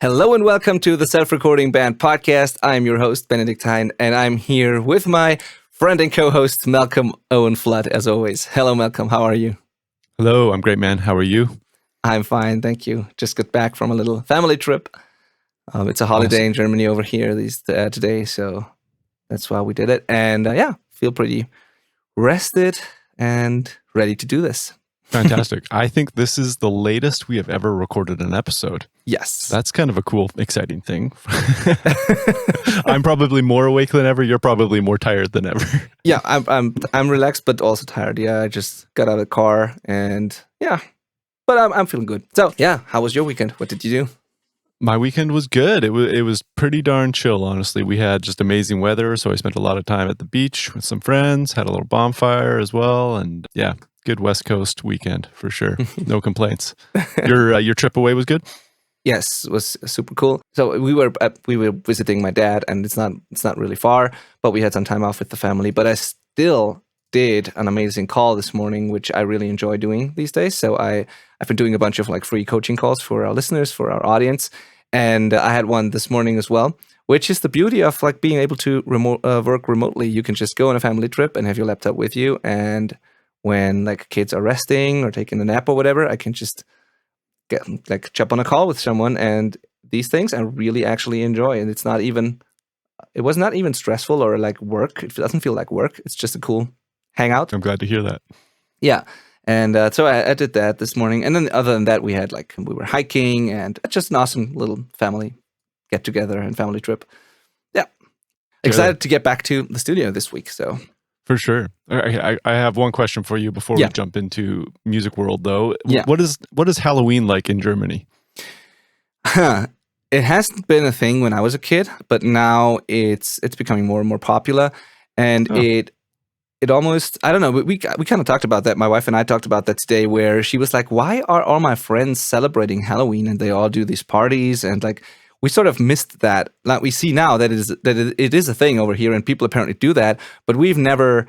Hello and welcome to the Self-Recording Band podcast. I'm your host, Benedikt, and I'm here with my friend and co-host, Malcolm Owen-Flood, as always. Hello, Malcolm. How are you? Hello, I'm great, man. How are you? I'm fine, thank you. Just got back from a little family trip. It's a holiday in Germany over here today, so that's why we did it. And feel pretty rested and ready to do this. Fantastic. I think this is the latest we have ever recorded an episode. Yes. So that's kind of a cool, exciting thing. I'm probably more awake than ever. You're probably more tired than ever. Yeah, I'm relaxed, but also tired. Yeah, I just got out of the car and but I'm feeling good. So yeah, how was your weekend? What did you do? My weekend was good. It was pretty darn chill, honestly. We had just amazing weather, so I spent a lot of time at the beach with some friends, had a little bonfire as well, and yeah, good West Coast weekend for sure. No complaints. Your trip away was good? Yes, it was super cool. So we were visiting my dad, and it's not really far, but we had some time off with the family. But I still did an amazing call this morning, which I really enjoy doing these days. So I've been doing a bunch of free coaching calls for our listeners, for our audience, and I had one this morning as well, which is the beauty of being able to work remotely. You can just go on a family trip and have your laptop with you, and when kids are resting or taking a nap or whatever, I can just jump on a call with someone, and these things I really actually enjoy. And it was not even stressful or work. It doesn't feel like work. It's just a cool hangout. I'm glad to hear that. Yeah. And so I did that this morning. And then other than that, we had we were hiking and just an awesome little family get together and family trip. Yeah. Excited to get back to the studio this week. So for sure. I have one question for you before we jump into music world, though. Yeah. What is Halloween like in Germany? It hasn't been a thing when I was a kid, but now it's becoming more and more popular, and it almost, I don't know, we kind of talked about that. My wife and I talked about that today, where she was like, "Why are all my friends celebrating Halloween and they all do these parties?" And we sort of missed that. We see now that it is a thing over here, and people apparently do that, but we never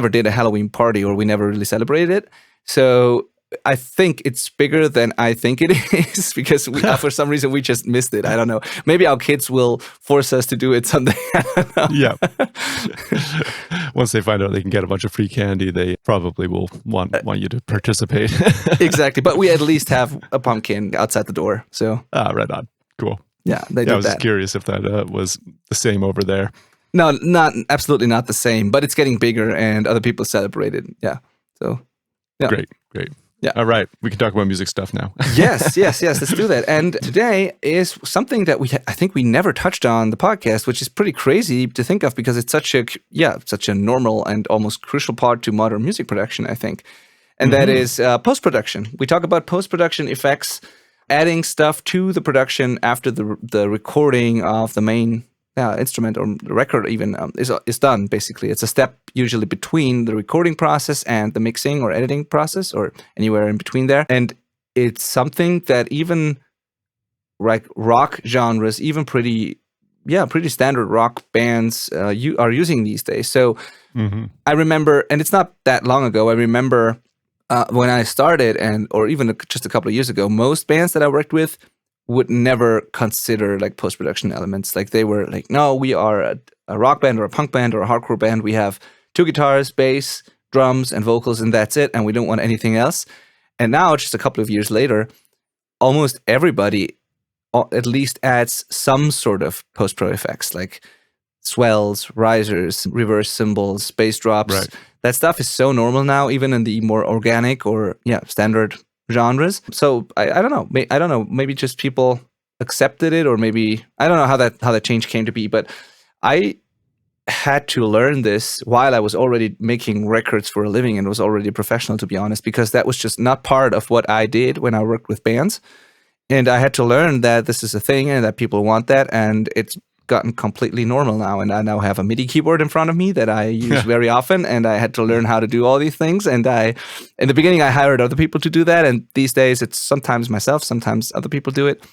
did a Halloween party, or we never really celebrated it. So I think it's bigger than I think it is, because for some reason we just missed it. I don't know. Maybe our kids will force us to do it someday. I don't know. Yeah. Once they find out they can get a bunch of free candy, they probably will want you to participate. Exactly. But we at least have a pumpkin outside the door. So right on. Cool. Yeah, they did that. I was just curious if that was the same over there. No, absolutely not the same, but it's getting bigger and other people celebrate it. Yeah. So, yeah. Great. Yeah. All right. We can talk about music stuff now. Yes. Let's do that. And today is something that I think we never touched on the podcast, which is pretty crazy to think of, because it's such a normal and almost crucial part to modern music production, I think. And that is post-production. We talk about post-production effects, adding stuff to the production after the recording of the main instrument or the record even is done. Basically, it's a step usually between the recording process and the mixing or editing process, or anywhere in between there. And it's something that even rock genres, even pretty standard rock bands are using these days. So I remember, and it's not that long ago, I remember when I started, or even just a couple of years ago, most bands that I worked with would never consider post-production elements. They were no, we are a rock band or a punk band or a hardcore band. We have 2 guitars, bass, drums, and vocals, and that's it, and we don't want anything else. And now, just a couple of years later, almost everybody at least adds some sort of post-pro effects, like swells, risers, reverse cymbals, bass drops. Right. That stuff is so normal now, even in the more organic or standard genres. So I don't know. Maybe just people accepted it, or maybe I don't know how that change came to be. But I had to learn this while I was already making records for a living and was already a professional, to be honest, because that was just not part of what I did when I worked with bands. And I had to learn that this is a thing and that people want that, and it's gotten completely normal now. And I now have a MIDI keyboard in front of me that I use very often, and I had to learn how to do all these things. And in the beginning, I hired other people to do that, and these days it's sometimes myself, sometimes other people do it.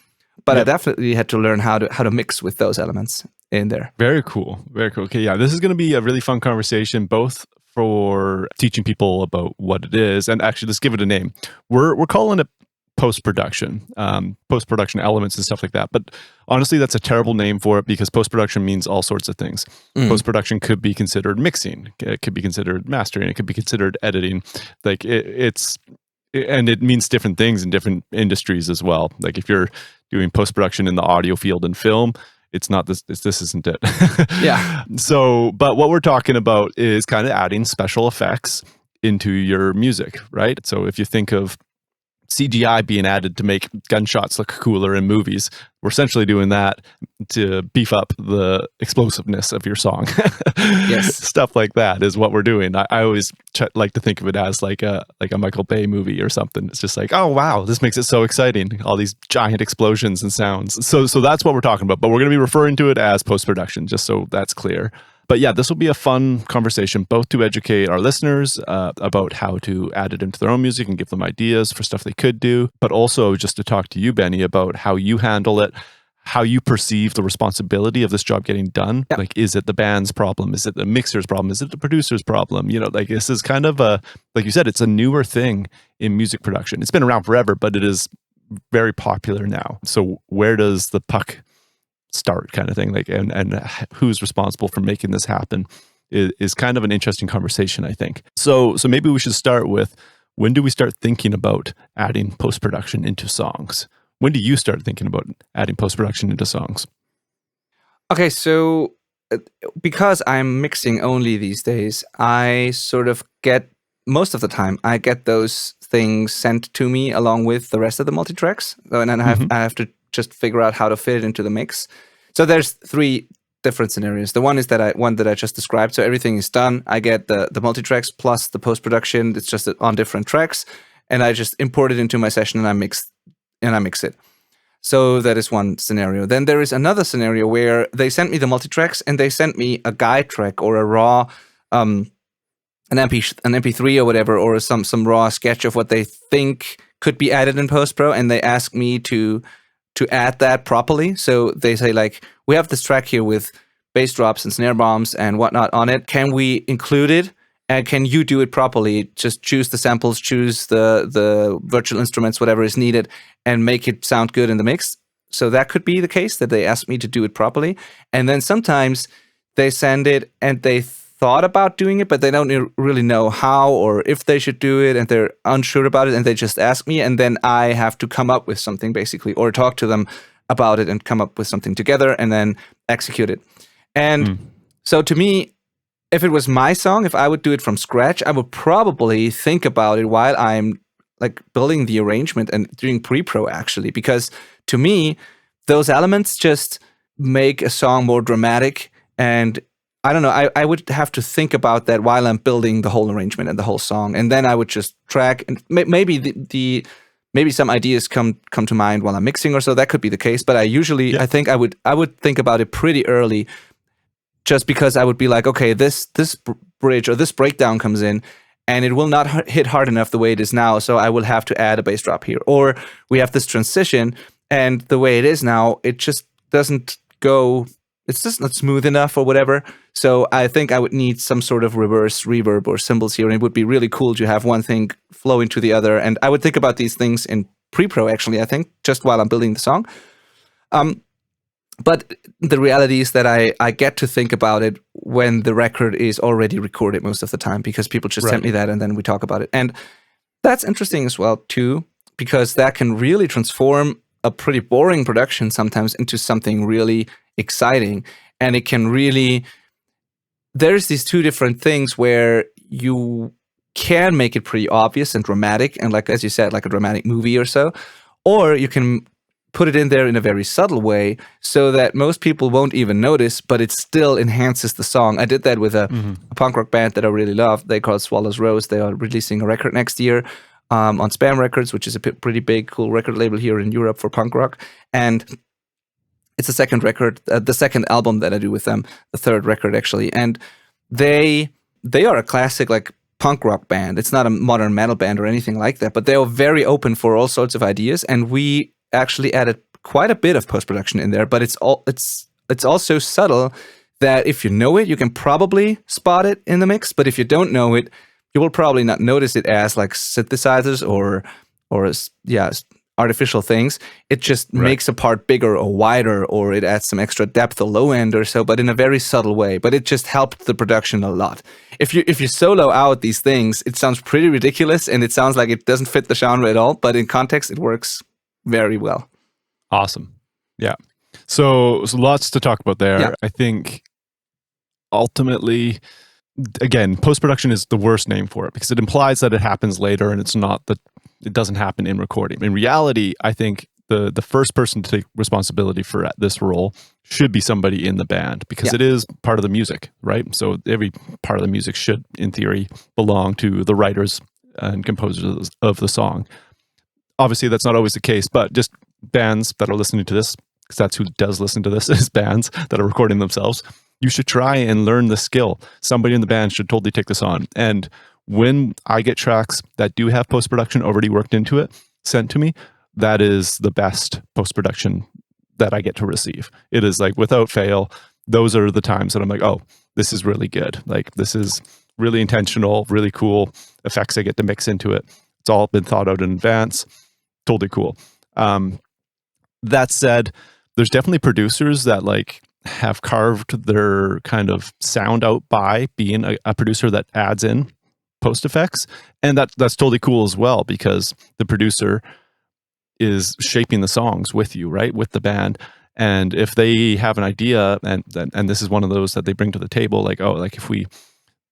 But I definitely had to learn how to mix with those elements in there. Very cool. Okay, yeah, this is going to be a really fun conversation, both for teaching people about what it is, and actually, let's give it a name. We're calling it post-production, post-production elements and stuff like that. But honestly, that's a terrible name for it because post-production means all sorts of things. Post-production could be considered mixing, it could be considered mastering, it could be considered editing. Like and it means different things in different industries as well. Like if you're doing post-production in the audio field and film, it's not this isn't it. Yeah. So, but what we're talking about is kind of adding special effects into your music, right? So if you think of CGI being added to make gunshots look cooler in movies, we're essentially doing that to beef up the explosiveness of your song. Yes. Stuff like that is what we're doing. I always like to think of it as like a Michael Bay movie or something. It's just like, oh wow, this makes it so exciting. All these giant explosions and sounds. So that's what we're talking about. But we're going to be referring to it as post-production, just so that's clear. But yeah, this will be a fun conversation, both to educate our listeners about how to add it into their own music and give them ideas for stuff they could do, but also just to talk to you, Benny, about how you handle it, how you perceive the responsibility of this job getting done. Yep. Like, is it the band's problem? Is it the mixer's problem? Is it the producer's problem? You know, like this is kind of like you said, it's a newer thing in music production. It's been around forever, but it is very popular now. So where does the puck start, kind of thing, like, and who's responsible for making this happen is kind of an interesting conversation, I think. So maybe we should start with, when do we start thinking about adding post-production into songs? When do you start thinking about adding post-production into songs? Okay, so because I'm mixing only these days, I sort of get, most of the time, I get those things sent to me along with the rest of the multi-tracks. And then I have to just figure out how to fit it into the mix. So there's 3 different scenarios. The one is one that I just described. So everything is done. I get the multi-tracks plus the post-production. It's just on different tracks. And I just import it into my session and I mix it. So that is one scenario. Then there is another scenario where they sent me the multi-tracks and they sent me a guide track or a raw, an MP3 or whatever, or some raw sketch of what they think could be added in post-pro, and they ask me to add that properly. So they say, like, we have this track here with bass drops and snare bombs and whatnot on it. Can we include it? And can you do it properly? Just choose the samples, choose the virtual instruments, whatever is needed, and make it sound good in the mix. So that could be the case, that they ask me to do it properly. And then sometimes they send it and they thought about doing it, but they don't really know how or if they should do it, and they're unsure about it, and they just ask me, and then I have to come up with something, basically, or talk to them about it and come up with something together and then execute it. And so to me, if it was my song, if I would do it from scratch, I would probably think about it while I'm like building the arrangement and doing pre-pro, actually, because to me, those elements just make a song more dramatic. And I don't know, I would have to think about that while I'm building the whole arrangement and the whole song. And then I would just track, and maybe maybe some ideas come to mind while I'm mixing or so. That could be the case. But I think I would think about it pretty early, just because I would be like, okay, this bridge or this breakdown comes in, and it will not hit hard enough the way it is now, so I will have to add a bass drop here. Or we have this transition, and the way it is now, it just doesn't go, it's just not smooth enough or whatever. So I think I would need some sort of reverse reverb or cymbals here, and it would be really cool to have one thing flow into the other. And I would think about these things in pre-pro, actually, I think, just while I'm building the song. But the reality is that I get to think about it when the record is already recorded most of the time, because people just sent me that and then we talk about it. And that's interesting as well, too, because that can really transform a pretty boring production sometimes into something really exciting. And it can really, there's these 2 different things where you can make it pretty obvious and dramatic, and like, as you said, like a dramatic movie or so, or you can put it in there in a very subtle way so that most people won't even notice, but it still enhances the song. I did that with a punk rock band that I really love. They call it Swallows Rose. They are releasing a record next year on Spam Records, which is a pretty big, cool record label here in Europe for punk rock. And it's the second record, the second album that I do with them, the third record, actually. And they are a classic, like, punk rock band. It's not a modern metal band or anything like that, but they are very open for all sorts of ideas. And we actually added quite a bit of post-production in there, but it's all so subtle that if you know it, you can probably spot it in the mix. But if you don't know it, you will probably not notice it as like synthesizers or artificial things. It just makes a part bigger or wider, or it adds some extra depth or low end or so, but in a very subtle way. But it just helped the production a lot. If you solo out these things, it sounds pretty ridiculous and it sounds like it doesn't fit the genre at all, but in context, it works very well. Awesome. Yeah. So lots to talk about there. Yeah. I think ultimately, again, post-production is the worst name for it because it implies that it happens later and it's not that it doesn't happen in recording. In reality, I think the first person to take responsibility for this role should be somebody in the band because it is part of the music, right? So every part of the music should, in theory, belong to the writers and composers of the song. Obviously, that's not always the case, but just bands that are listening to this, because that's who does listen to this, is bands that are recording themselves. You should try and learn the skill. Somebody in the band should totally take this on. And when I get tracks that do have post-production already worked into it, sent to me, that is the best post-production that I get to receive. It is like, without fail, those are the times that I'm like, oh, this is really good. Like, this is really intentional, really cool effects I get to mix into it. It's all been thought out in advance. Totally cool. That said, there's definitely producers that like have carved their kind of sound out by being a producer that adds in post effects, and that's totally cool as well because the producer is shaping the songs with you, right, with the band. And if they have an idea, and this is one of those that they bring to the table, like, oh, like if we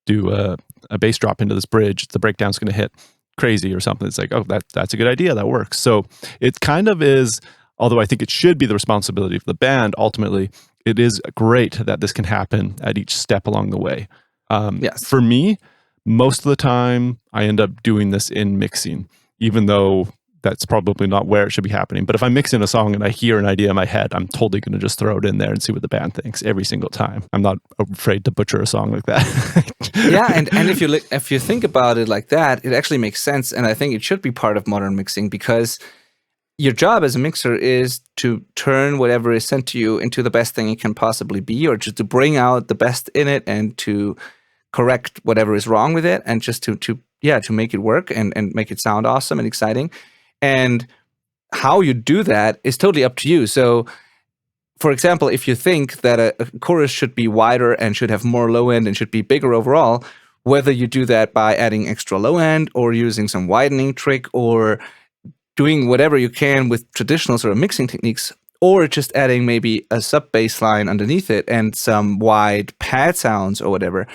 do a bass drop into this bridge, the breakdown's going to hit crazy or something. It's like, oh, that's a good idea, that works. So it kind of is, although I think it should be the responsibility of the band, ultimately, it is great that this can happen at each step along the way. Yes. For me, most of the time, I end up doing this in mixing, even though that's probably not where it should be happening. But if I'm mixing a song and I hear an idea in my head, I'm totally going to just throw it in there and see what the band thinks every single time. I'm not afraid to butcher a song like that. Yeah, and if you think about it like that, it actually makes sense. And I think it should be part of modern mixing because your job as a mixer is to turn whatever is sent to you into the best thing it can possibly be, or just to bring out the best in it and to correct whatever is wrong with it, and just to make it work and make it sound awesome and exciting. And how you do that is totally up to you. So, for example, if you think that a chorus should be wider and should have more low end and should be bigger overall, whether you do that by adding extra low end or using some widening trick or doing whatever you can with traditional sort of mixing techniques, or just adding maybe a sub bass line underneath it and some wide pad sounds or whatever.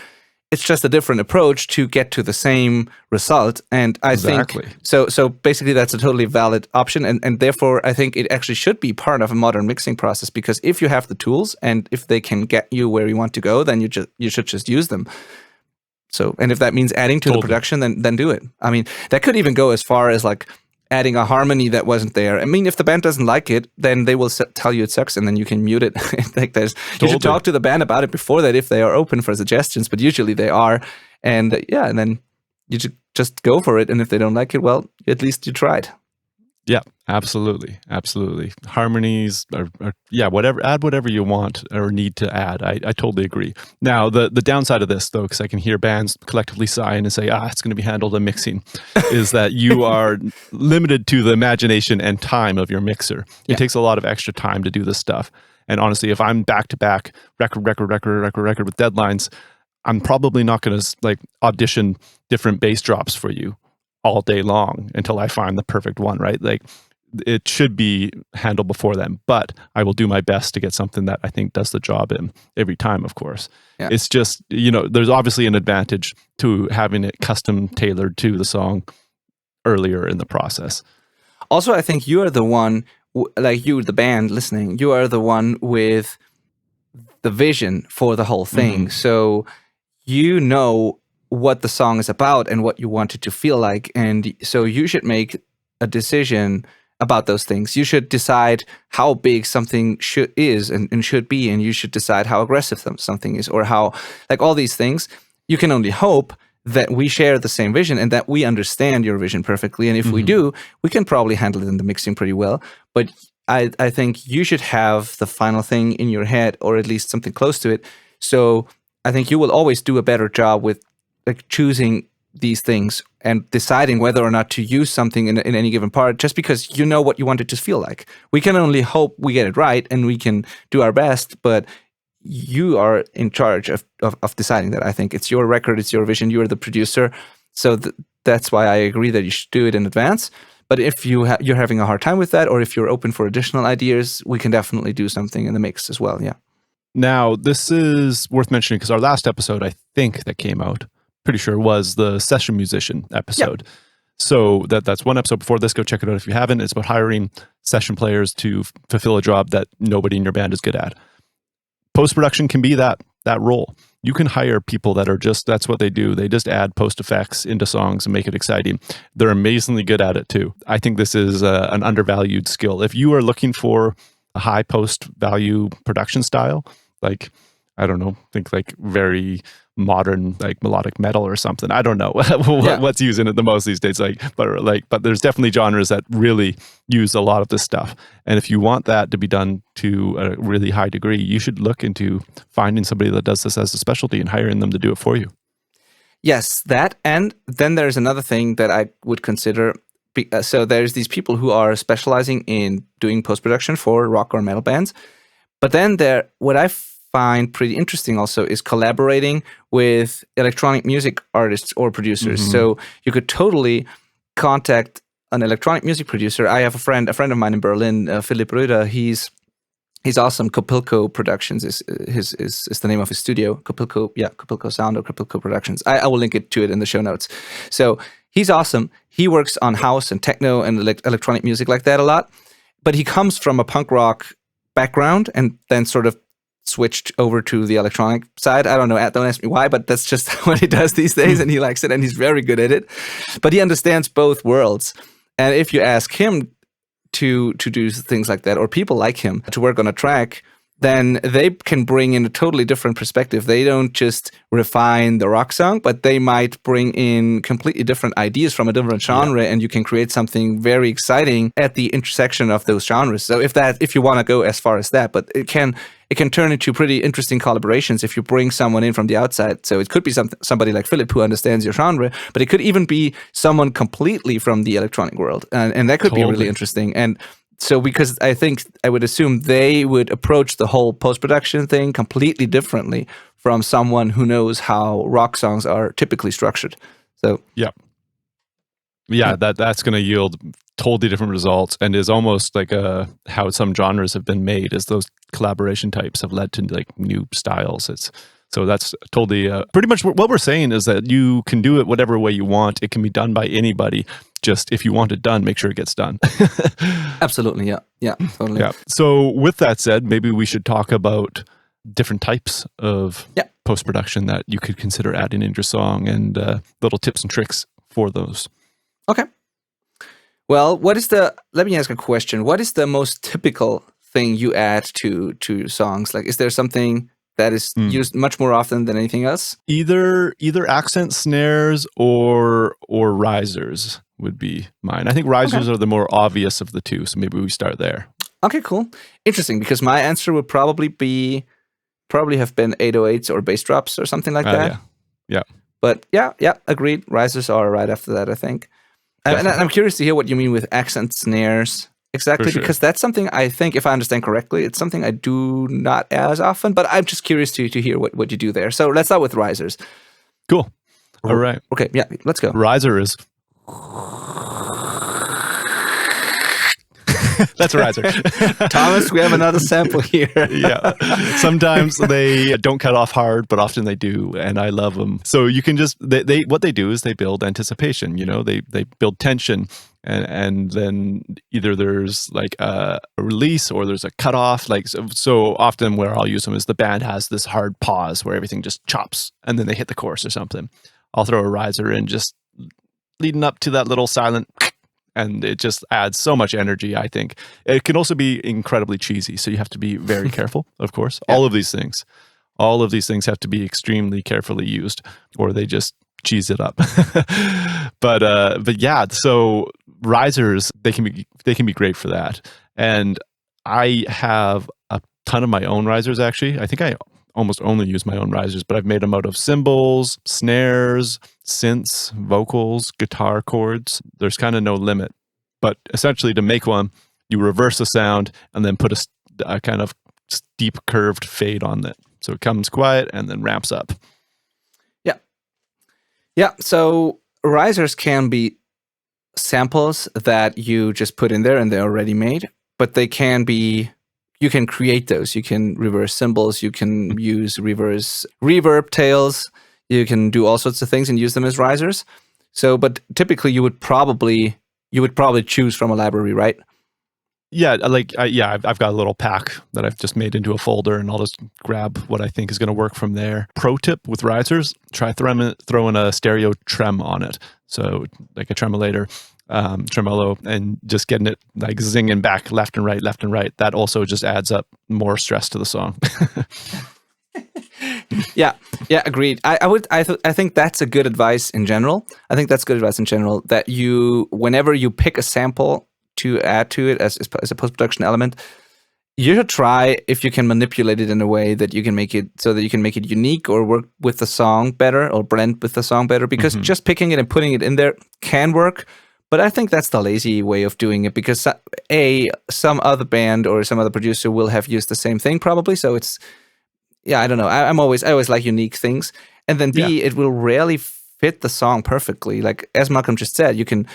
It's just a different approach to get to the same result. And I think, so basically that's a totally valid option. And therefore, I think it actually should be part of a modern mixing process, because if you have the tools and if they can get you where you want to go, then you should just use them. So, and if that means adding to the production, then do it. I mean, that could even go as far as like adding a harmony that wasn't there. I mean, if the band doesn't like it, then they will tell you it sucks, and then you can mute it. Like you should talk to the band about it before that if they are open for suggestions, but usually they are. And and then you just go for it. And if they don't like it, well, at least you tried. Yeah, absolutely. Harmonies, whatever, add whatever you want or need to add. I totally agree. Now, the downside of this, though, because I can hear bands collectively sighing and say, it's going to be handled in mixing, is that you are limited to the imagination and time of your mixer. It takes a lot of extra time to do this stuff. And honestly, if I'm back-to-back record with deadlines, I'm probably not going to like audition different bass drops for you all day long until I find the perfect one, right? Like, it should be handled before then, but I will do my best to get something that I think does the job in every time, of course. Yeah. It's just, there's obviously an advantage to having it custom tailored to the song earlier in the process. Also, I think you are the one, like you, the band listening, you are the one with the vision for the whole thing. Mm-hmm. So you know what the song is about and what you want it to feel like. And so you should make a decision about those things. You should decide how big something is and should be, and you should decide how aggressive something is, or how, like, all these things. You can only hope that we share the same vision and that we understand your vision perfectly. And if we do, we can probably handle it in the mixing pretty well. But I think you should have the final thing in your head, or at least something close to it. So I think you will always do a better job with like choosing these things and deciding whether or not to use something in any given part just because you know what you want it to feel like. We can only hope we get it right and we can do our best, but you are in charge of deciding that. I think it's your record, it's your vision, you're the producer. So that's why I agree that you should do it in advance. But if you're having a hard time with that, or if you're open for additional ideas, we can definitely do something in the mix as well, yeah. Now, this is worth mentioning because our last episode, I think, that came out, pretty sure, was the session musician episode. Yeah. So that's one episode before this. Go check it out if you haven't. It's about hiring session players to fulfill a job that nobody in your band is good at. Post-production can be that role. You can hire people that are just, that's what they do. They just add post effects into songs and make it exciting. They're amazingly good at it too. I think this is an undervalued skill. If you are looking for a high post value production style, like, I don't know, think like very modern, like melodic metal or something. I don't know what's using it the most these days. But there's definitely genres that really use a lot of this stuff. And if you want that to be done to a really high degree, you should look into finding somebody that does this as a specialty and hiring them to do it for you. Yes, that. And then there's another thing that I would consider. So there's these people who are specializing in doing post-production for rock or metal bands. But then what I find pretty interesting also is collaborating with electronic music artists or producers. Mm-hmm. So you could totally contact an electronic music producer. I have a friend of mine in Berlin, Philipp Röder. He's awesome. Kopilko Productions is the name of his studio. Kopilko Sound or Kopilko Productions. I will link to it in the show notes. So he's awesome. He works on house and techno and electronic music like that a lot. But he comes from a punk rock background and then sort of switched over to the electronic side. I don't know, don't ask me why, but that's just what he does these days, and he likes it, and he's very good at it. But he understands both worlds. And if you ask him to do things like that, or people like him to work on a track, then they can bring in a totally different perspective. They don't just refine the rock song, but they might bring in completely different ideas from a different genre, and you can create something very exciting at the intersection of those genres. So if you want to go as far as that, but it can turn into pretty interesting collaborations if you bring someone in from the outside. So it could be somebody like Philip who understands your genre, but it could even be someone completely from the electronic world, and that could be really interesting. And so because I would assume they would approach the whole post-production thing completely differently from someone who knows how rock songs are typically structured. So that's going to yield totally different results, and is almost like how some genres have been made, as those collaboration types have led to like new styles. So that's totally pretty much what we're saying is that you can do it whatever way you want. It can be done by anybody. Just if you want it done, make sure it gets done. Absolutely, yeah, totally. Yeah. So with that said, maybe we should talk about different types of post-production that you could consider adding into your song, and little tips and tricks for those. Okay. Well, let me ask a question. What is the most typical thing you add to songs? Like, is there something that is used much more often than anything else? Either accent snares or risers would be mine. I think risers are the more obvious of the two, so maybe we start there. Okay, cool. Interesting, because my answer would probably have been 808s or bass drops or something like that. Yeah. But yeah, agreed. Risers are right after that, I think. And I'm curious to hear what you mean with accent snares. Exactly, because that's something I think, if I understand correctly, it's something I do not as often, but I'm just curious to hear what you do there. So let's start with risers. Cool. All right. Okay, yeah, let's go. Riser is... That's a riser. Thomas, we have another sample here. Yeah. Sometimes they don't cut off hard, but often they do, and I love them. So you can just, what they do is they build anticipation, they build tension, and then either there's like a release or there's a cutoff. Like so often where I'll use them is the band has this hard pause where everything just chops, and then they hit the chorus or something. I'll throw a riser in just leading up to that little silent, and it just adds so much energy, I think. It can also be incredibly cheesy, so you have to be very careful, of course. Yeah. All of these things have to be extremely carefully used, or they just cheese it up. But yeah, so risers, they can be great for that. And I have a ton of my own risers, actually. I think I almost only use my own risers, but I've made them out of cymbals, snares, synths, vocals, guitar chords. There's kind of no limit. But essentially, to make one, you reverse the sound and then put a kind of steep curved fade on it. So it comes quiet and then ramps up. Yeah. Yeah. So risers can be samples that you just put in there and they're already made, but they can be, you can create those. You can reverse cymbals, you can use reverse reverb tails, you can do all sorts of things and use them as risers. So, but typically you would probably choose from a library, right? Yeah, I've got a little pack that I've just made into a folder, and I'll just grab what I think is going to work from there. Pro tip with risers, try throwing a stereo trem on it. So like a tremolo, and just getting it like zinging back left and right. That also just adds up more stress to the song. Yeah, agreed. I think that's a good advice in general. I think that's good advice in general, that whenever you pick a sample to add to it as a post-production element, you should try if you can manipulate it in a way that you can make it so that you can make it unique or work with the song better or blend with the song better, because just picking it and putting it in there can work. But I think that's the lazy way of doing it, because some other band or some other producer will have used the same thing probably. So it's, I don't know. I always like unique things. And then B, it will rarely fit the song perfectly. Like as Malcolm just said, you can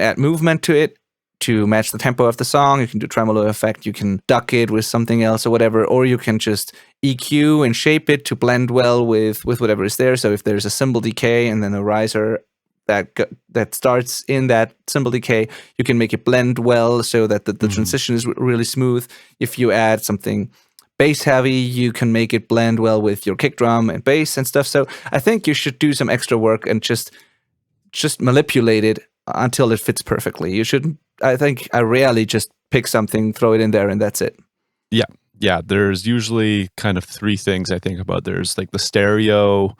add movement to it to match the tempo of the song. You can do tremolo effect. You can duck it with something else or whatever, or you can just EQ and shape it to blend well with whatever is there. So if there's a cymbal decay and then a riser that starts in that cymbal decay, you can make it blend well so that the transition is really smooth. If you add something bass heavy, you can make it blend well with your kick drum and bass and stuff. So I think you should do some extra work and just manipulate it until it fits perfectly. You shouldn't. I rarely just pick something, throw it in there, and that's it. Yeah. There's usually kind of three things I think about. There's like the stereo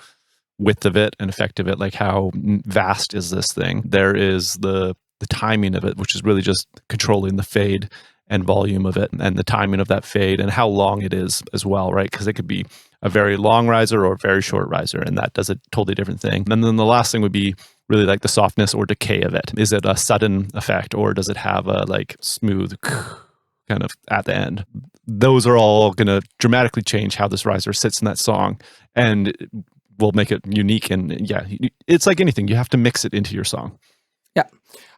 width of it and effect of it, like how vast is this thing. There is the timing of it, which is really just controlling the fade and volume of it, and the timing of that fade and how long it is as well, right? Because it could be a very long riser or a very short riser, and that does a totally different thing. And then the last thing would be really like the softness or decay of it. Is it a sudden effect, or does it have a like smooth kind of at the end? Those are all going to dramatically change how this riser sits in that song, and will make it unique. And it's like anything, you have to mix it into your song. Yeah.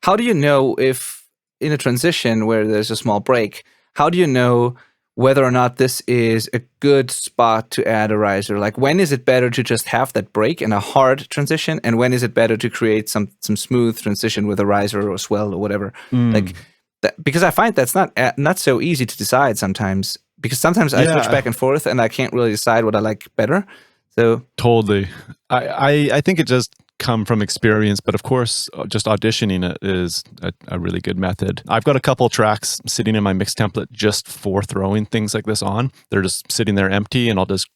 How do you know if in a transition where there's a small break, how do you know whether or not this is a good spot to add a riser? Like, when is it better to just have that break in a hard transition, and when is it better to create some smooth transition with a riser or swell or whatever? Like that, because I find that's not so easy to decide sometimes, because sometimes I switch back and forth and I can't really decide what I like better. So totally, I think it just come from experience, but of course, just auditioning it is a really good method. I've got a couple tracks sitting in my mix template just for throwing things like this on. They're just sitting there empty, and I'll just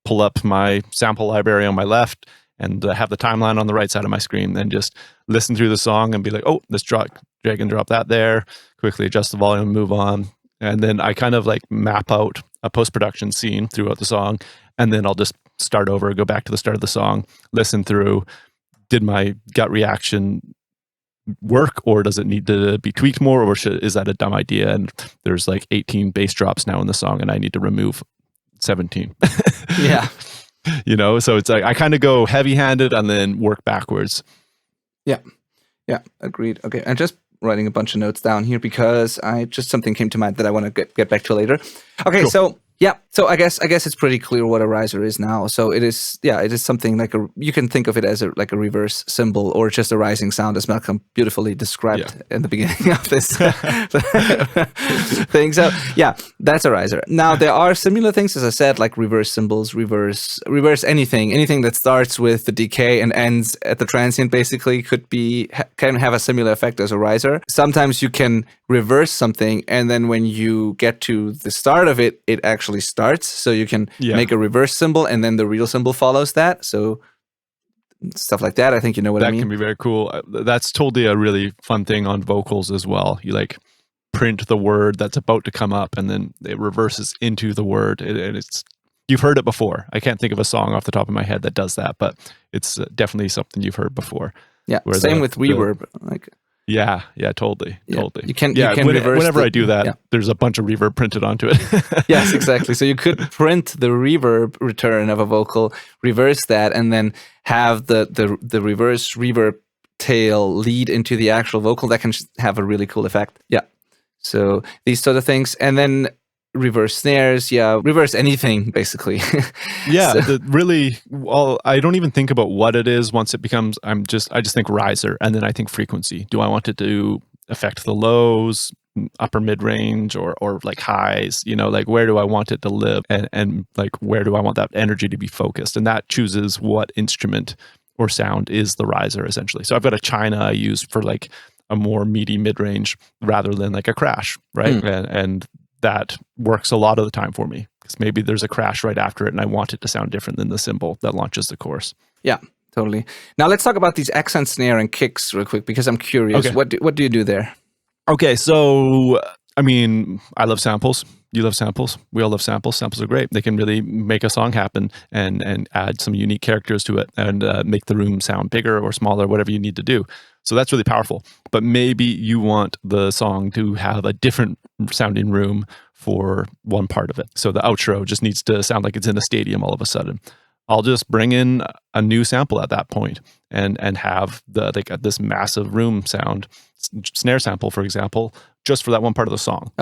pull up my sample library on my left and have the timeline on the right side of my screen, then just listen through the song and be like, oh, let's drag and drop that there, quickly adjust the volume, move on. And then I kind of like map out a post-production scene throughout the song, and then I'll just start over, go back to the start of the song, listen through. Did my gut reaction work, or does it need to be tweaked more, or is that a dumb idea? And there's like 18 bass drops now in the song, and I need to remove 17. Yeah. So it's like I kind of go heavy-handed and then work backwards. Yeah, agreed. Okay, I'm just writing a bunch of notes down here because something came to mind that I want to get back to later. Okay, cool. So I guess it's pretty clear what a riser is now. So it is something like you can think of it as a reverse cymbal, or just a rising sound, as Malcolm beautifully described in the beginning of this thing. So that's a riser. Now there are similar things, as I said, like reverse cymbals, reverse anything that starts with the decay and ends at the transient basically can have a similar effect as a riser. Sometimes you can reverse something, and then when you get to the start of it actually starts. So you can make a reverse cymbal, and then the real cymbal follows that. So stuff like that. I think you know what I mean. That can be very cool. That's totally a really fun thing on vocals as well. You like print the word that's about to come up, and then it reverses into the word, and it's you've heard it before. I can't think of a song off the top of my head that does that, but it's definitely something you've heard before. Yeah, same with reverb. Yeah, totally. You can reverse whenever I do that, there's a bunch of reverb printed onto it. Yes, exactly. So you could print the reverb return of a vocal, reverse that, and then have the reverse reverb tail lead into the actual vocal. That can have a really cool effect. Yeah. So these sort of things, and then reverse snares, reverse anything basically. I don't even think about what it is once it becomes. I just think riser, and then I think frequency. Do I want it to affect the lows, upper mid range, or like highs? Like where do I want it to live, and like where do I want that energy to be focused? And that chooses what instrument or sound is the riser essentially. So I've got a China I use for like a more meaty mid range rather than like a crash, right? And that works a lot of the time for me because maybe there's a crash right after it and I want it to sound different than the cymbal that launches the chorus. Yeah, totally. Now let's talk about these accent snare and kicks real quick because I'm curious. Okay. What do you do there? Okay, so I mean, I love samples. You love samples. We all love samples. Samples are great. They can really make a song happen and add some unique characters to it and make the room sound bigger or smaller, whatever you need to do. So that's really powerful. But maybe you want the song to have a different sounding room for one part of it. So the outro just needs to sound like it's in a stadium all of a sudden. I'll just bring in a new sample at that point and have this massive room sound, snare sample, for example, just for that one part of the song.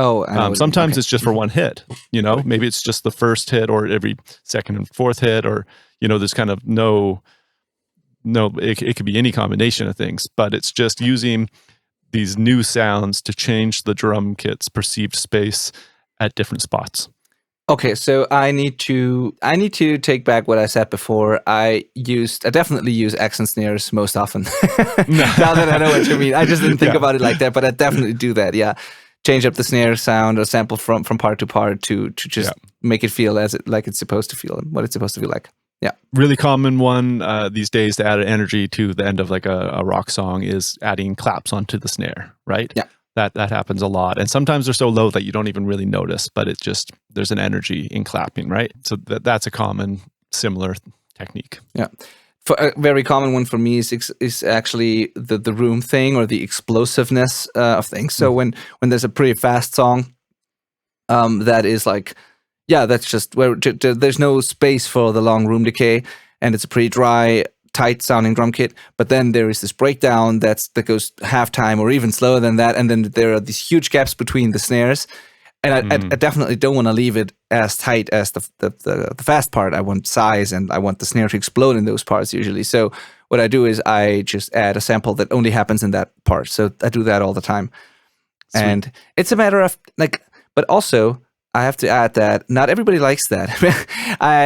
Sometimes it's just for one hit, maybe it's just the first hit or every second and fourth hit, or, there's kind of it could be any combination of things, but it's just using these new sounds to change the drum kit's perceived space at different spots. Okay, so I need to take back what I said before. I definitely use accent snares most often. Now that I know what you mean, I just didn't think about it like that, but I definitely do that. Yeah, change up the snare sound or sample from part to part to just make it feel like it's supposed to feel and what it's supposed to feel like. Yeah, really common one these days to add energy to the end of like a rock song is adding claps onto the snare, right? Yeah. That happens a lot. And sometimes they're so low that you don't even really notice, but it's just, there's an energy in clapping, right? So that's a common, similar technique. Yeah. For a very common one for me is actually the room thing or the explosiveness of things. So when there's a pretty fast song, that is like, that's just where there's no space for the long room decay, and it's a pretty dry, tight sounding drum kit, but then there is this breakdown that goes halftime or even slower than that, and then there are these huge gaps between the snares, and I definitely don't want to leave it as tight as the fast part. I want size, and I want the snare to explode in those parts usually. So what I do is I just add a sample that only happens in that part. So I do that all the time. Sweet. And it's a matter of but also I have to add that not everybody likes that.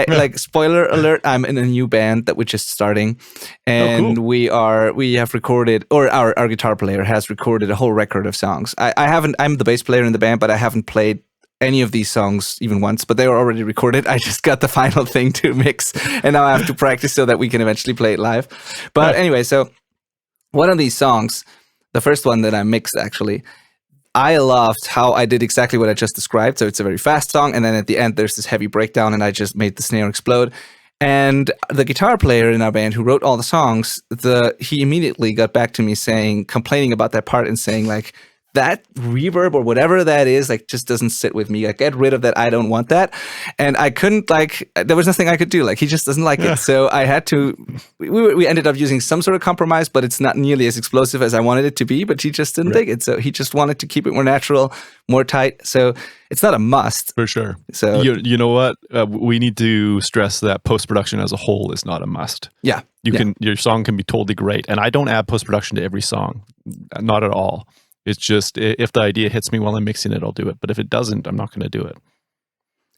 Like, spoiler alert, I'm in a new band that we're just starting, and we have recorded, or our guitar player has recorded a whole record of songs. I'm the bass player in the band, but I haven't played any of these songs even once, but they were already recorded. I just got the final thing to mix, and now I have to practice so that we can eventually play it live. But anyway, so one of these songs, the first one that I mixed actually, I loved how I did exactly what I just described. So it's a very fast song, and then at the end there's this heavy breakdown, and I just made the snare explode. And the guitar player in our band who wrote all the songs, he immediately got back to me complaining about that part and saying like, that reverb or whatever that is, like, just doesn't sit with me. Like, get rid of that. I don't want that. And I couldn't, there was nothing I could do. Like, he just doesn't like it. So I had to, we ended up using some sort of compromise, but it's not nearly as explosive as I wanted it to be, but he just didn't dig it. So he just wanted to keep it more natural, more tight. So it's not a must. For sure. So you know what? We need to stress that post-production as a whole is not a must. Yeah. Your song can be totally great. And I don't add post-production to every song. Not at all. It's just, if the idea hits me while I'm mixing it, I'll do it. But if it doesn't, I'm not going to do it.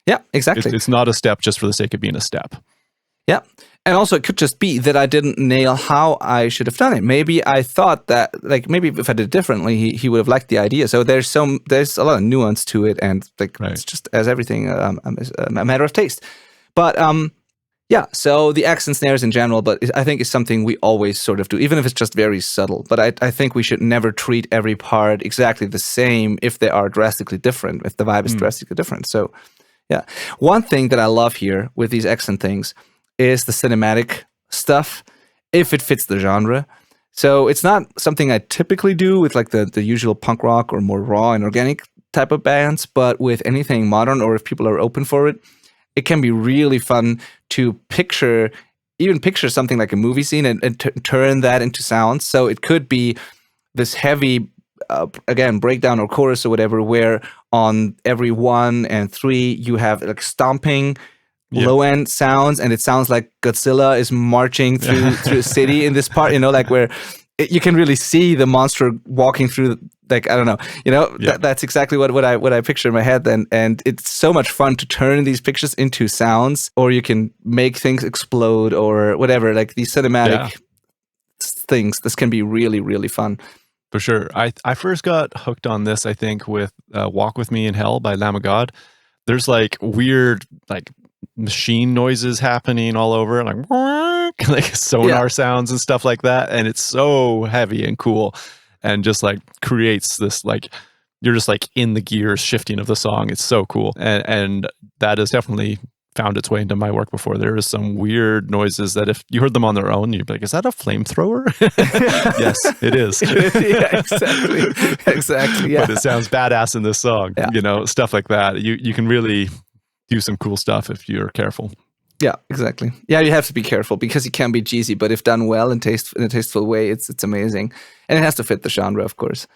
Yeah, exactly. It's not a step just for the sake of being a step. Yeah. And also, it could just be that I didn't nail how I should have done it. Maybe I thought that, maybe if I did it differently, he would have liked the idea. So there's a lot of nuance to it, and it's just, as everything, a matter of taste. But yeah, so the accent snares in general, but I think is something we always sort of do, even if it's just very subtle. But I think we should never treat every part exactly the same if they are drastically different, if the vibe is drastically different. So Yeah. One thing that I love here with these accent things is the cinematic stuff, if it fits the genre. So it's not something I typically do with like the usual punk rock or more raw and organic type of bands, but with anything modern or if people are open for it, it can be really fun to even picture something like a movie scene and turn that into sounds. So it could be this heavy, again, breakdown or chorus or whatever, where on every 1 and 3 you have like stomping low end sounds, and it sounds like Godzilla is marching through a city in this part, like where you can really see the monster walking through, like, I don't know, that's exactly what I picture in my head then. And it's so much fun to turn these pictures into sounds, or you can make things explode or whatever, like these cinematic things. This can be really, really fun. For sure. I first got hooked on this, I think, with Walk With Me in Hell by Lamb of God. There's like weird, like machine noises happening all over, like sonar sounds and stuff like that. And it's so heavy and cool and just like creates this, like, you're just like in the gears shifting of the song. It's so cool. And that has definitely found its way into my work before. There is some weird noises that if you heard them on their own, you'd be like, is that a flamethrower? Yes, it is. Yeah, exactly. Yeah. But it sounds badass in this song, stuff like that. You can really do some cool stuff if you're careful. Yeah, exactly. Yeah, you have to be careful because it can be cheesy, but if done well and in a tasteful way, it's amazing. And it has to fit the genre, of course.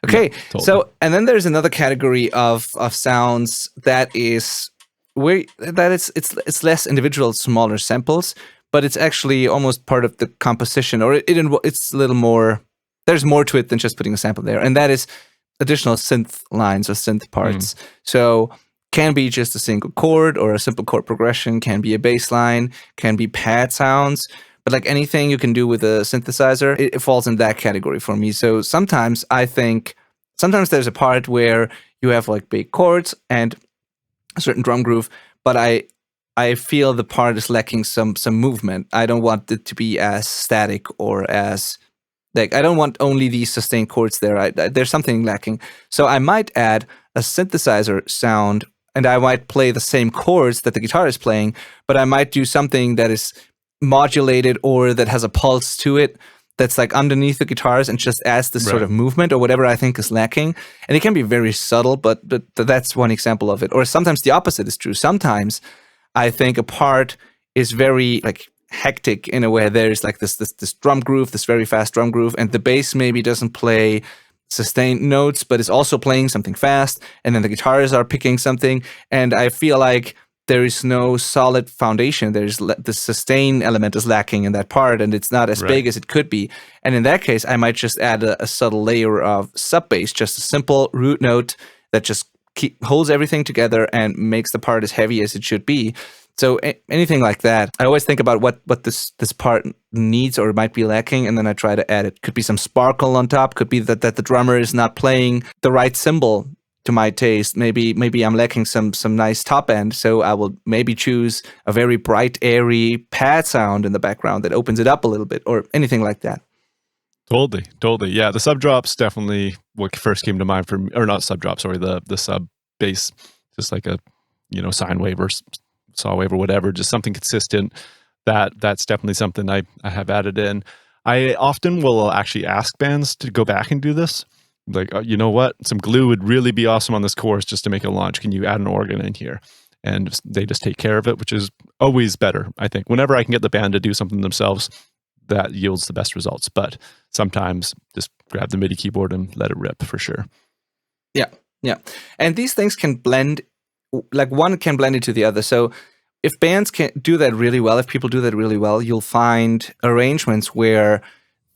Okay, yeah, totally. So, and then there's another category of sounds that is it's less individual, smaller samples, but it's actually almost part of the composition, or it's a little more. There's more to it than just putting a sample there, and that is additional synth lines or synth parts. So can be just a single chord or a simple chord progression, can be a bass line, can be pad sounds, but like anything you can do with a synthesizer, it falls in that category for me. So sometimes there's a part where you have like big chords and a certain drum groove, but I feel the part is lacking some movement. I don't want it to be as static or as like, I don't want only these sustained chords there. There's something lacking. So I might add a synthesizer sound, and I might play the same chords that the guitar is playing, but I might do something that is modulated or that has a pulse to it that's like underneath the guitars and just adds this sort of movement or whatever I think is lacking. And it can be very subtle, but that's one example of it. Or sometimes the opposite is true. Sometimes I think a part is very like hectic in a way. There's like this drum groove, this very fast drum groove, and the bass maybe doesn't play sustained notes, but it's also playing something fast, and then the guitars are picking something, and I feel like there is no solid foundation. There's the sustain element is lacking in that part, and it's not as big as it could be. And in that case, I might just add a subtle layer of sub bass, just a simple root note that just holds everything together and makes the part as heavy as it should be. So anything like that, I always think about what this part needs or might be lacking, and then I try to add it. Could be some sparkle on top. Could be that the drummer is not playing the right cymbal to my taste. Maybe I'm lacking some nice top end, so I will maybe choose a very bright, airy pad sound in the background that opens it up a little bit, or anything like that. Totally. Yeah, the sub drops definitely what first came to mind for me, or not sub drop, sorry, the sub bass, just like a sine wave or saw wave or whatever, just something consistent. That's definitely something I have added in. I often will actually ask bands to go back and do this. Like, you know what? Some glue would really be awesome on this chorus just to make a launch. Can you add an organ in here? And they just take care of it, which is always better, I think. Whenever I can get the band to do something themselves, that yields the best results. But sometimes just grab the MIDI keyboard and let it rip for sure. Yeah. And these things can blend, like one can blend into the other. So if bands can do that really well, if people do that really well, you'll find arrangements where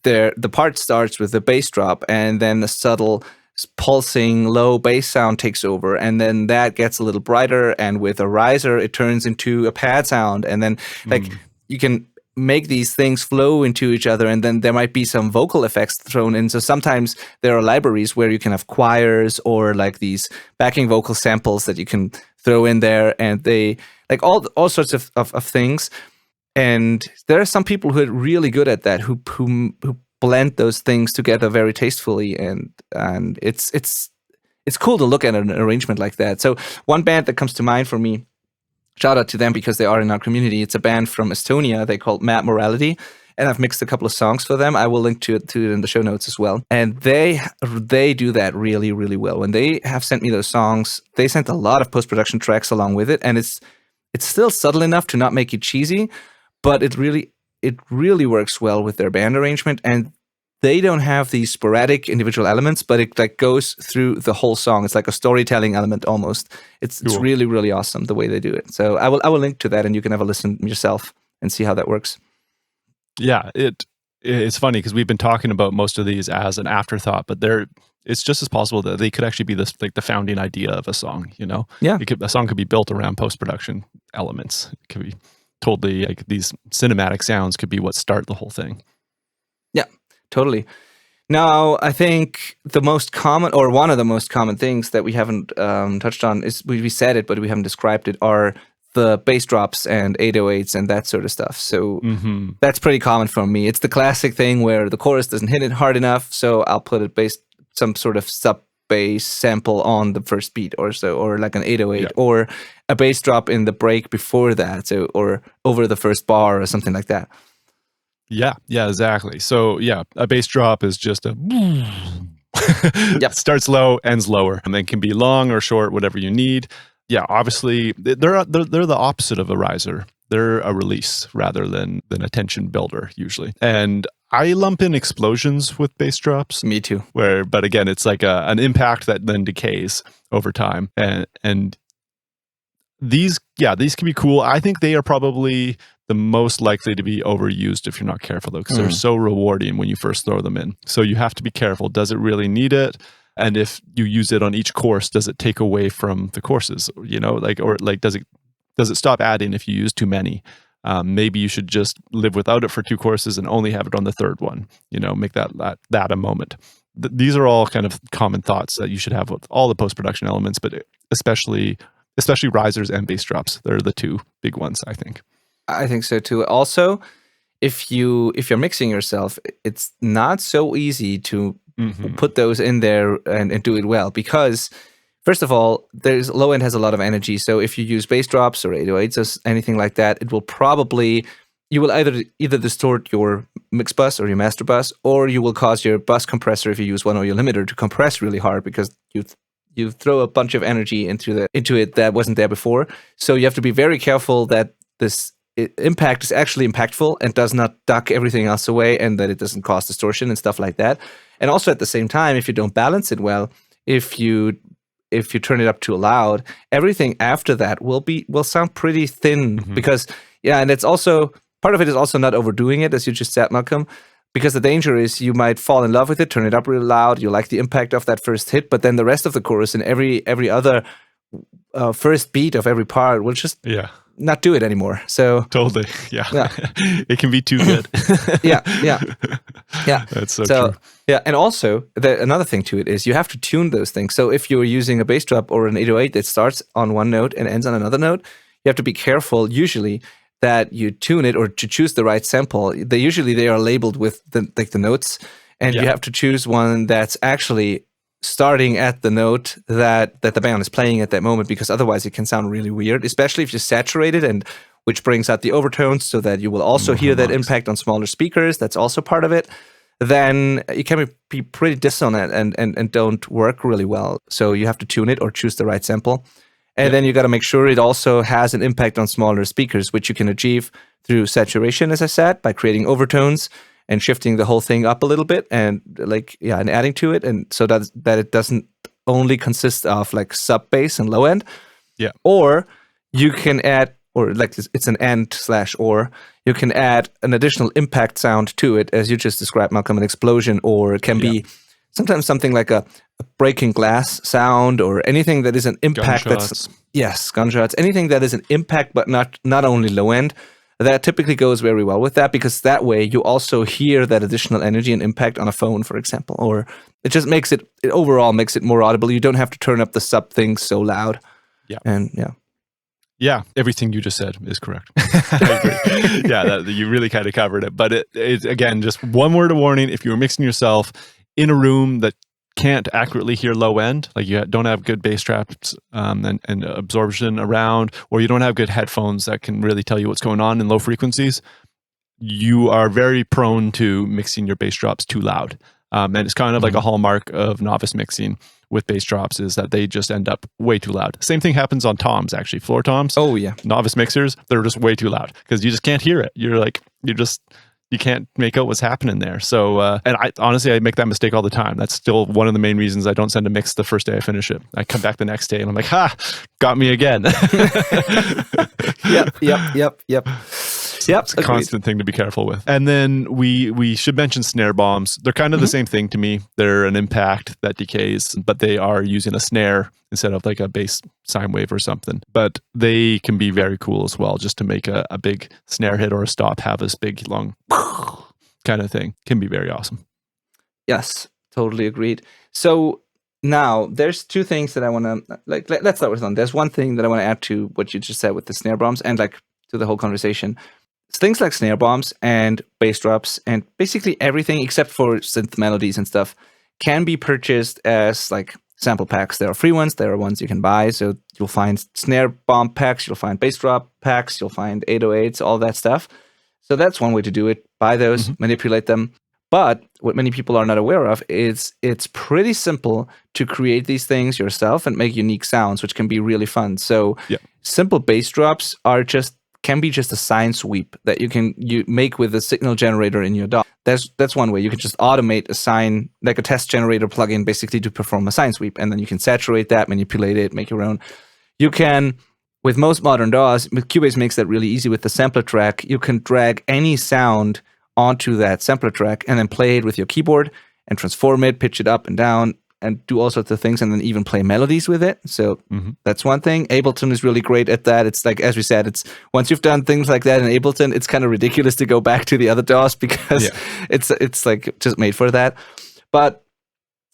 the part starts with the bass drop, and then a subtle pulsing low bass sound takes over, and then that gets a little brighter, and with a riser it turns into a pad sound, and then like you can make these things flow into each other, and then there might be some vocal effects thrown in. So sometimes there are libraries where you can have choirs or like these backing vocal samples that you can throw in there, and they like all sorts of things. And there are some people who are really good at that, who blend those things together very tastefully, and it's it's cool to look at an arrangement like that. So one band that comes to mind for me, shout out to them because they are in our community. It's a band from Estonia. They called Mad Morality. And I've mixed a couple of songs for them. I will link to it in the show notes as well. And they do that really, really well. When they have sent me those songs, they sent a lot of post-production tracks along with it. And it's still subtle enough to not make it cheesy, but it really works well with their band arrangement. And they don't have these sporadic individual elements, but it like goes through the whole song. It's like a storytelling element almost. It's really, really awesome the way they do it. So I will link to that, and you can have a listen yourself and see how that works. Yeah, it's funny because we've been talking about most of these as an afterthought, but it's just as possible that they could actually be the founding idea of a song. Yeah, a song could be built around post-production elements. It could be totally like these cinematic sounds could be what start the whole thing. Yeah, totally. Now, I think the most common, or one of the most common things that we haven't touched on is we said it, but we haven't described it, are the bass drops and 808s and that sort of stuff. So that's pretty common for me. It's the classic thing where the chorus doesn't hit it hard enough, so I'll put some sort of sub bass sample on the first beat or so, or like an 808, or a bass drop in the break before that, so or over the first bar or something like that. Yeah, exactly. So a bass drop is just a starts low, ends lower, and then can be long or short, whatever you need. Yeah, obviously they're the opposite of a riser. They're a release rather than a tension builder usually. And I lump in explosions with bass drops. Me too. But again, it's like an impact that then decays over time. And these can be cool. I think they are probably the most likely to be overused if you're not careful though, because they're so rewarding when you first throw them in. So you have to be careful. Does it really need it? And if you use it on each course, does it take away from the courses? Does it stop adding if you use too many? Maybe you should just live without it for 2 courses and only have it on the third one. Make that a moment. These are all kind of common thoughts that you should have with all the post-production elements, but especially risers and bass drops. They're the 2 big ones, I think. I think so too. Also, if you're mixing yourself, it's not so easy to put those in there and do it well, because first of all, low end has a lot of energy. So if you use bass drops or 808s or anything like that, it will you will either distort your mix bus or your master bus, or you will cause your bus compressor, if you use one, or your limiter, to compress really hard because you throw a bunch of energy into it that wasn't there before. So you have to be very careful that this impact is actually impactful and does not duck everything else away, and that it doesn't cause distortion and stuff like that. And also at the same time, if you don't balance it well, if you turn it up too loud, everything after that will sound pretty thin, because and it's also part of it is also not overdoing it, as you just said, Malcolm, because the danger is you might fall in love with it, turn it up really loud, you like the impact of that first hit, but then the rest of the chorus and every other first beat of every part will just not do it anymore. So totally, yeah. It can be too good. yeah. That's so true. Yeah, and also another thing to it is you have to tune those things. So if you're using a bass drop or an 808 that starts on one note and ends on another note, you have to be careful usually that you tune it or to choose the right sample. They are labeled with the notes, and you have to choose one that's actually starting at the note that the band is playing at that moment, because otherwise it can sound really weird, especially if you saturate it, and which brings out the overtones so that you will also hear that impact on smaller speakers. That's also part of it. Then it can be pretty dissonant and don't work really well. So you have to tune it or choose the right sample. And then you got to make sure it also has an impact on smaller speakers, which you can achieve through saturation, as I said, by creating overtones and shifting the whole thing up a little bit and and adding to it, and so that it doesn't only consist of like sub bass and low end. Yeah. Or you can add, or like it's an and/or, you can add an additional impact sound to it, as you just described, Malcolm, an explosion, or it can be sometimes something like a breaking glass sound, or anything that is an impact. Gunshots. Gunshots. Anything that is an impact, but not only low end. That typically goes very well with that, because that way you also hear that additional energy and impact on a phone, for example, or it just it overall makes it more audible. You don't have to turn up the sub thing so loud. Yeah. And yeah, everything you just said is correct. I agree. You really kind of covered it. But it again, just one word of warning: if you're mixing yourself in a room that can't accurately hear low end, like you don't have good bass traps and absorption around, or you don't have good headphones that can really tell you what's going on in low frequencies, you are very prone to mixing your bass drops too loud. And it's kind of like a hallmark of novice mixing with bass drops is that they just end up way too loud. Same thing happens on toms, actually. Floor toms. Oh, yeah. Novice mixers, they're just way too loud because you just can't hear it. You can't make out what's happening there. So, and I make that mistake all the time. That's still one of the main reasons I don't send a mix the first day I finish it. I come back the next day and I'm like, got me again. Yep. It's a constant thing to be careful with. And then we should mention snare bombs. They're kind of the same thing to me. They're an impact that decays, but they are using a snare instead of like a bass sine wave or something. But they can be very cool as well, just to make a big snare hit or a stop have this big long kind of thing. Can be very awesome. Yes, totally agreed. So now there's two things that I want to let's start with one. There's one thing that I want to add to what you just said with the snare bombs and like to the whole conversation. Things like snare bombs and bass drops and basically everything except for synth melodies and stuff can be purchased as like sample packs. There are free ones, there are ones you can buy. So you'll find snare bomb packs, you'll find bass drop packs, you'll find 808s, all that stuff. So that's one way to do it. Buy those, manipulate them. But what many people are not aware of is it's pretty simple to create these things yourself and make unique sounds, which can be really fun. So simple bass drops can be just a sine sweep that you make with a signal generator in your DAW. That's one way. You can just automate a sine, like a test generator plugin, basically to perform a sine sweep, and then you can saturate that, manipulate it, make your own. You can, with most modern DAWs, Cubase makes that really easy with the sampler track. You can drag any sound onto that sampler track and then play it with your keyboard and transform it, pitch it up and down, and do all sorts of things, and then even play melodies with it. So that's one thing. Ableton is really great at that. It's like, as we said, it's once you've done things like that in Ableton, it's kind of ridiculous to go back to the other DAWs because it's like just made for that. But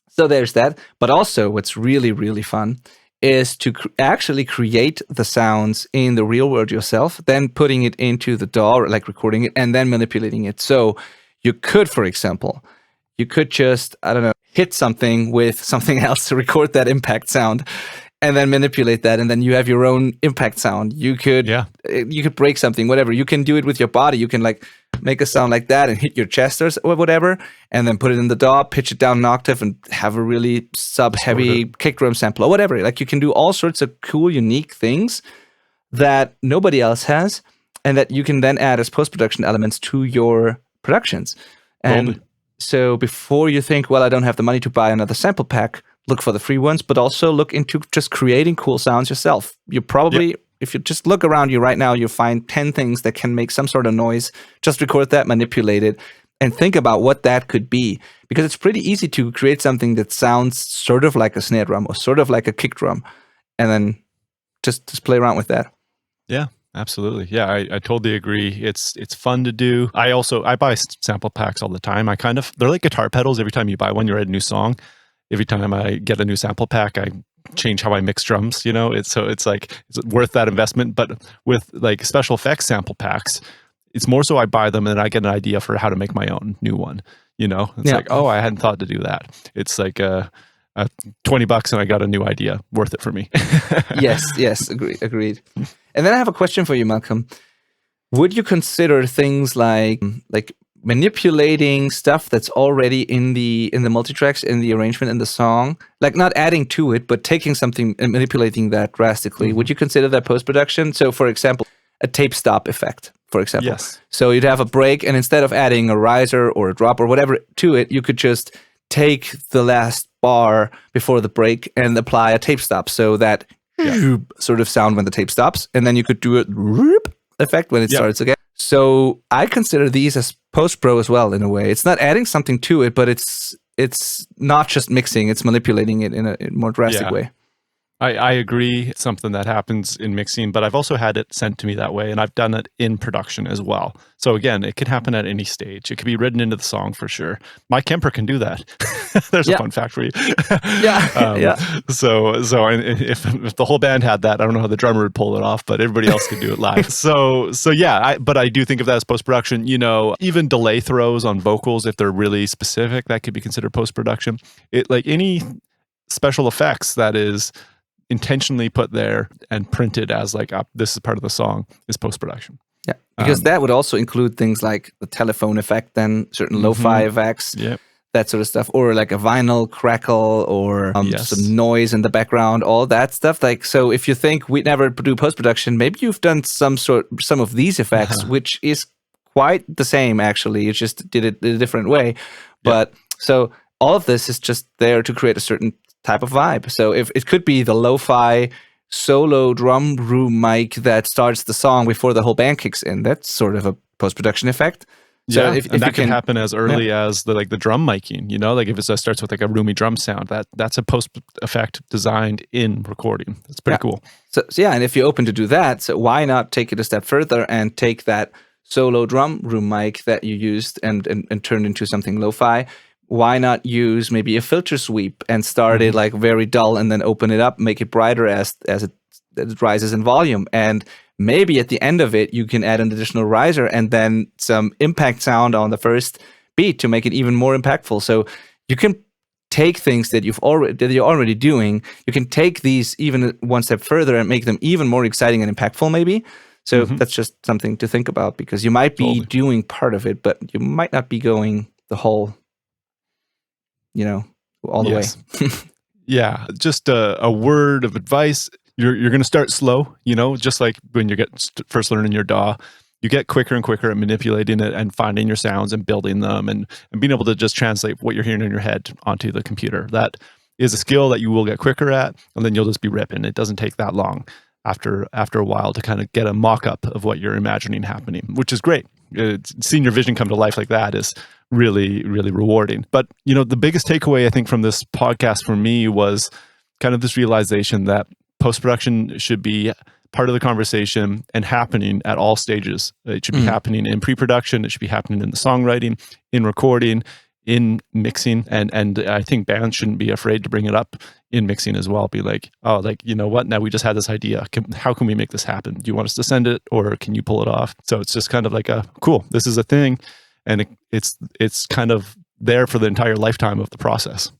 so there's that. But also what's really, really fun is to actually create the sounds in the real world yourself, then putting it into the DAW, or like recording it, and then manipulating it. So you could, for example, just, I don't know, hit something with something else to record that impact sound and then manipulate that, and then you have your own impact sound. You could break something, whatever. You can do it with your body. You can like make a sound like that and hit your chest or whatever, and then put it in the DAW, pitch it down an octave, and have a really sub-heavy kick drum sample or whatever. Like you can do all sorts of cool, unique things that nobody else has, and that you can then add as post-production elements to your productions. And so before you think, well, I don't have the money to buy another sample pack, look for the free ones, but also look into just creating cool sounds yourself. You probably, if you just look around you right now, you'll find 10 things that can make some sort of noise. Just record that, manipulate it, and think about what that could be. Because it's pretty easy to create something that sounds sort of like a snare drum or sort of like a kick drum, and then just play around with that. Yeah. Absolutely. Yeah, I totally agree. It's fun to do. I buy sample packs all the time. They're like guitar pedals. Every time you buy one, you write a new song. Every time I get a new sample pack, I change how I mix drums, It's worth that investment. But with like special effects sample packs, it's more so I buy them and then I get an idea for how to make my own new one. It's like, oh, I hadn't thought to do that. It's like $20 and I got a new idea. Worth it for me. Yes, agreed. And then I have a question for you, Malcolm. Would you consider things like manipulating stuff that's already in the multitracks, in the arrangement, in the song, like not adding to it, but taking something and manipulating that drastically? Would you consider that post-production? So, for example, a tape stop effect, for example. Yes. So you'd have a break, and instead of adding a riser or a drop or whatever to it, you could just take the last bar before the break and apply a tape stop, so that sort of sound when the tape stops, and then you could do a effect when it starts again. So I consider these as post-pro as well, in a way. It's not adding something to it, but it's not just mixing, it's manipulating it in a more drastic way. I agree. It's something that happens in mixing, but I've also had it sent to me that way, and I've done it in production as well. So again, it can happen at any stage. It can be written into the song for sure. My Kemper can do that. There's a fun fact for you. Yeah. So if the whole band had that, I don't know how the drummer would pull it off, but everybody else could do it live. So yeah, but I do think of that as post-production. Even delay throws on vocals, if they're really specific, that could be considered post-production. Like any special effects that is intentionally put there and printed as like this is part of the song is post-production. Yeah, because that would also include things like the telephone effect, then certain lo-fi effects, that sort of stuff, or like a vinyl crackle, or some noise in the background, all that stuff. Like, so if you think we never do post-production, maybe you've done some of these effects, which is quite the same actually. You just did it in a different way, but so all of this is just there to create a certain type of vibe. So if it could be the lo-fi solo drum room mic that starts the song before the whole band kicks in, that's sort of a post-production effect. So if that can happen as early as the drum miking, like if it starts with like a roomy drum sound, that's a post effect designed in recording. That's pretty cool. So and if you're open to do that, so why not take it a step further and take that solo drum room mic that you used and turn into something lo-fi? Why not use maybe a filter sweep and start it like very dull and then open it up, make it brighter as it rises in volume, and maybe at the end of it you can add an additional riser and then some impact sound on the first beat to make it even more impactful. So you can take things that you're already doing. You can take these even one step further and make them even more exciting and impactful, maybe. So that's just something to think about, because you might be doing part of it, but you might not be going the whole. All the way. Yeah, just a word of advice. You're going to start slow, just like when you get first learning your DAW. You get quicker and quicker at manipulating it and finding your sounds and building them and being able to just translate what you're hearing in your head onto the computer. That is a skill that you will get quicker at, and then you'll just be ripping. It doesn't take that long after a while to kind of get a mock-up of what you're imagining happening, which is great. Seeing your vision come to life like that is really, really rewarding. But, the biggest takeaway, I think, from this podcast for me was kind of this realization that post-production should be part of the conversation and happening at all stages. It should be happening in pre-production. It should be happening in the songwriting, in recording, in mixing. And I think bands shouldn't be afraid to bring it up in mixing as well. Be like, you know what? Now we just had this idea. How can we make this happen? Do you want us to send it, or can you pull it off? So it's just kind of like cool, this is a thing. And it's kind of there for the entire lifetime of the process.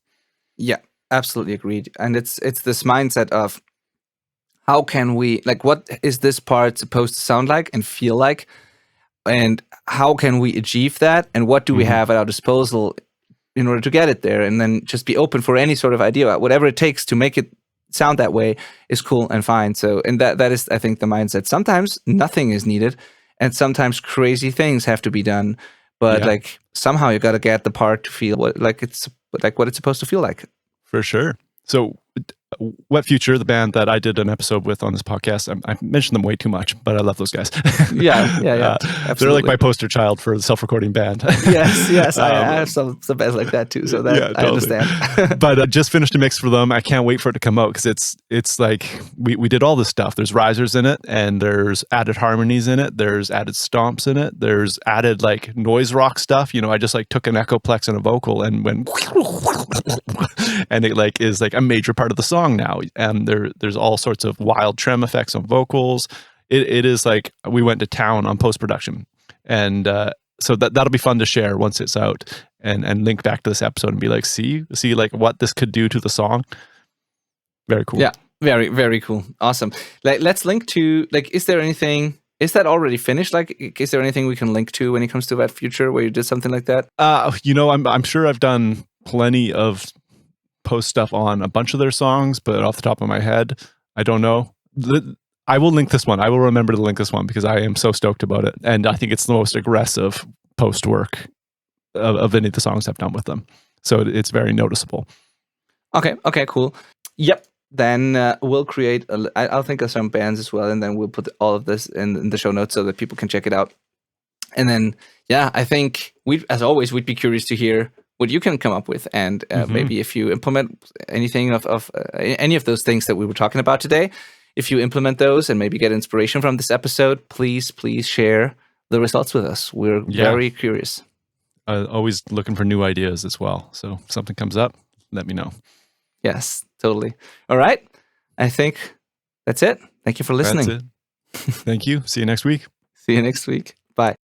Yeah, absolutely agreed. And it's this mindset of how can we, like, what is this part supposed to sound like and feel like? And how can we achieve that? And what do we have at our disposal in order to get it there? And then just be open for any sort of idea. Whatever it takes to make it sound that way is cool and fine. So, and that is, I think, the mindset. Sometimes nothing is needed, and sometimes crazy things have to be done. But like somehow you got to get the part to feel what it's supposed to feel like. For sure. So Wet Future, the band that I did an episode with on this podcast, I mentioned them way too much, but I love those guys. Yeah. They're like my poster child for a self-recording band. yes. I have some bands like that too, so that I understand. But I just finished a mix for them. I can't wait for it to come out, because it's like we did all this stuff. There's risers in it, and there's added harmonies in it. There's added stomps in it. There's added like noise rock stuff. I just like took an Echoplex and a vocal and went and it like is like a major part of the song now. And there's all sorts of wild trem effects on vocals. It is like we went to town on post-production. And so that'll be fun to share once it's out and link back to this episode and be like, see like what this could do to the song. Very cool. Yeah, very, very cool. Awesome. Like, let's link to, like, is that already finished? Like, is there anything we can link to when it comes to Wet Future where you did something like that? I'm sure I've done plenty of post stuff on a bunch of their songs, but off the top of my head, I don't know. I will link this one. I will remember to link this one because I am so stoked about it. And I think it's the most aggressive post work of any of the songs I've done with them. So it's very noticeable. Okay, cool. Yep. Then we'll create, I'll think of some bands as well, and then we'll put all of this in the show notes so that people can check it out. And then, I think as always, we'd be curious to hear what you can come up with. And maybe if you implement anything of any of those things that we were talking about today, if you implement those and maybe get inspiration from this episode, please share the results with us. We're very curious. Always looking for new ideas as well. So if something comes up, let me know. Yes, totally. All right. I think that's it. Thank you for listening. That's it. Thank you. See you next week. See you next week. Bye.